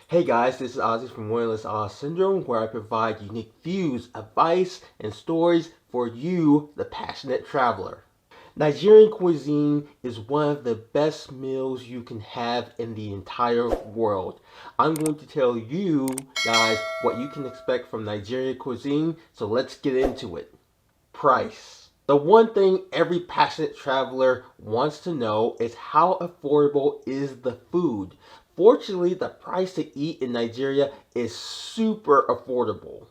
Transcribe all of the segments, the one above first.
Hey guys, this is Ozzy from W.A.S Syndrome, where I provide unique views, advice, and stories for you, the passionate traveler. Nigerian cuisine is one of the best meals you can have in the entire world. I'm going to tell you guys what you can expect from Nigerian cuisine, so let's get into it. Price. The one thing every passionate traveler wants to know is how affordable is the food. Fortunately, the price to eat in Nigeria is super affordable.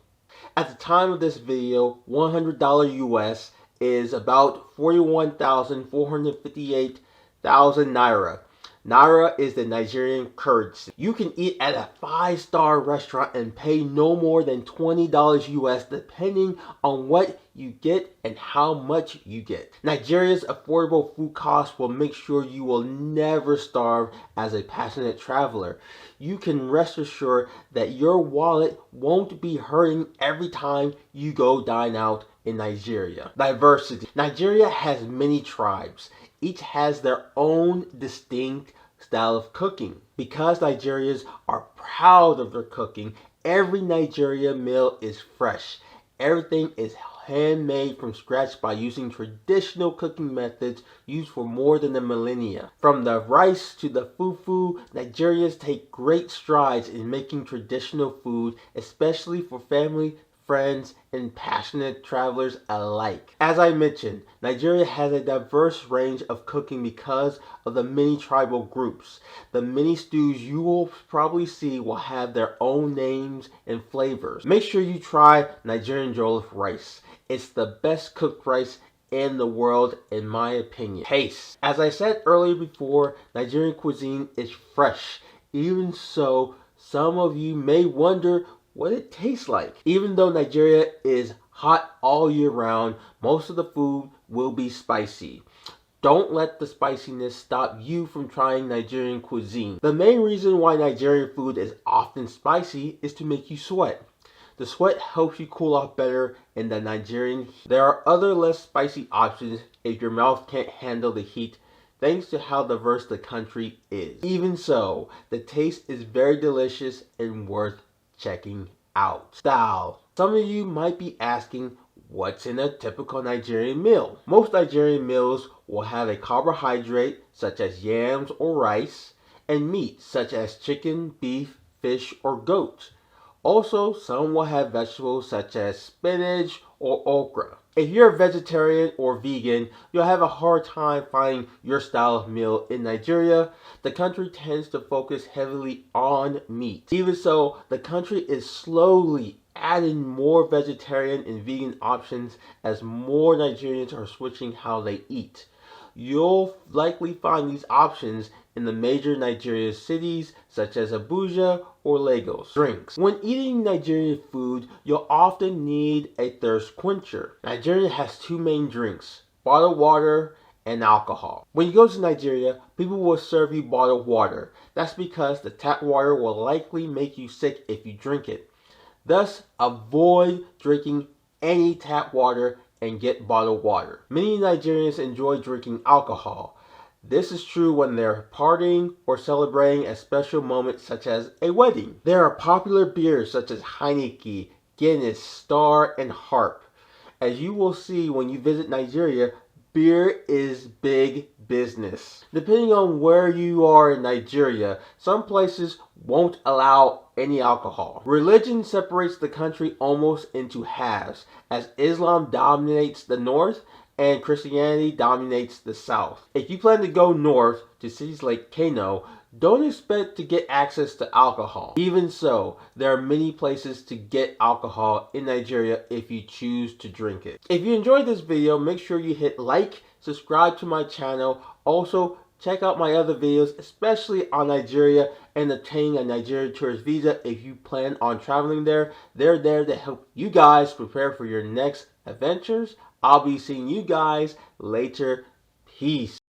At the time of this video, $100 US is about 41,458 naira. Naira is the Nigerian currency. You can eat at a 5-star restaurant and pay no more than $20 US depending on what you get and how much you get. Nigeria's affordable food costs will make sure you will never starve as a passionate traveler. You can rest assured that your wallet won't be hurting every time you go dine out in Nigeria. Diversity. Nigeria has many tribes. Each has their own distinct style of cooking. Because Nigerians are proud of their cooking, every Nigerian meal is fresh. Everything is handmade from scratch by using traditional cooking methods used for more than a millennia. From the rice to the fufu, Nigerians take great strides in making traditional food, especially for family, friends, and passionate travelers alike. As I mentioned, Nigeria has a diverse range of cooking because of the many tribal groups. The many stews you will probably see will have their own names and flavors. Make sure you try Nigerian jollof rice. It's the best cooked rice in the world, in my opinion. Taste. As I said earlier before, Nigerian cuisine is fresh. Even so, some of you may wonder what it tastes like. Even though Nigeria is hot all year round, most of the food will be spicy. Don't let the spiciness stop you from trying Nigerian cuisine. The main reason why Nigerian food is often spicy is to make you sweat. The sweat helps you cool off better in the Nigerian heat. There are other less spicy options if your mouth can't handle the heat, thanks to how diverse the country is. Even so, the taste is very delicious and worth checking out. Style. Some of you might be asking, what's in a typical Nigerian meal? Most Nigerian meals will have a carbohydrate such as yams or rice, and meat such as chicken, beef, fish, or goat. Also, some will have vegetables such as spinach or okra. If you're a vegetarian or vegan, you'll have a hard time finding your style of meal in Nigeria. The country tends to focus heavily on meat. Even so, the country is slowly adding more vegetarian and vegan options as more Nigerians are switching how they eat. You'll likely find these options in the major Nigerian cities such as Abuja or Lagos. Drinks. When eating Nigerian food, you'll often need a thirst quencher. Nigeria has two main drinks, bottled water and alcohol. When you go to Nigeria, people will serve you bottled water. That's because the tap water will likely make you sick if you drink it. Thus, avoid drinking any tap water and get bottled water. Many Nigerians enjoy drinking alcohol. This is true when they're partying or celebrating a special moment such as a wedding. There are popular beers such as Heineken, Guinness, Star, and Harp. As you will see when you visit Nigeria, beer is big business. Depending on where you are in Nigeria, some places won't allow any alcohol. Religion separates the country almost into halves, as Islam dominates the north and Christianity dominates the south. If you plan to go north to cities like Kano, don't expect to get access to alcohol. Even so, there are many places to get alcohol in Nigeria if you choose to drink it. If you enjoyed this video, make sure you hit like, subscribe to my channel. Also, check out my other videos, especially on Nigeria and obtaining a Nigerian tourist visa if you plan on traveling there. They're there to help you guys prepare for your next adventures. I'll be seeing you guys later. Peace.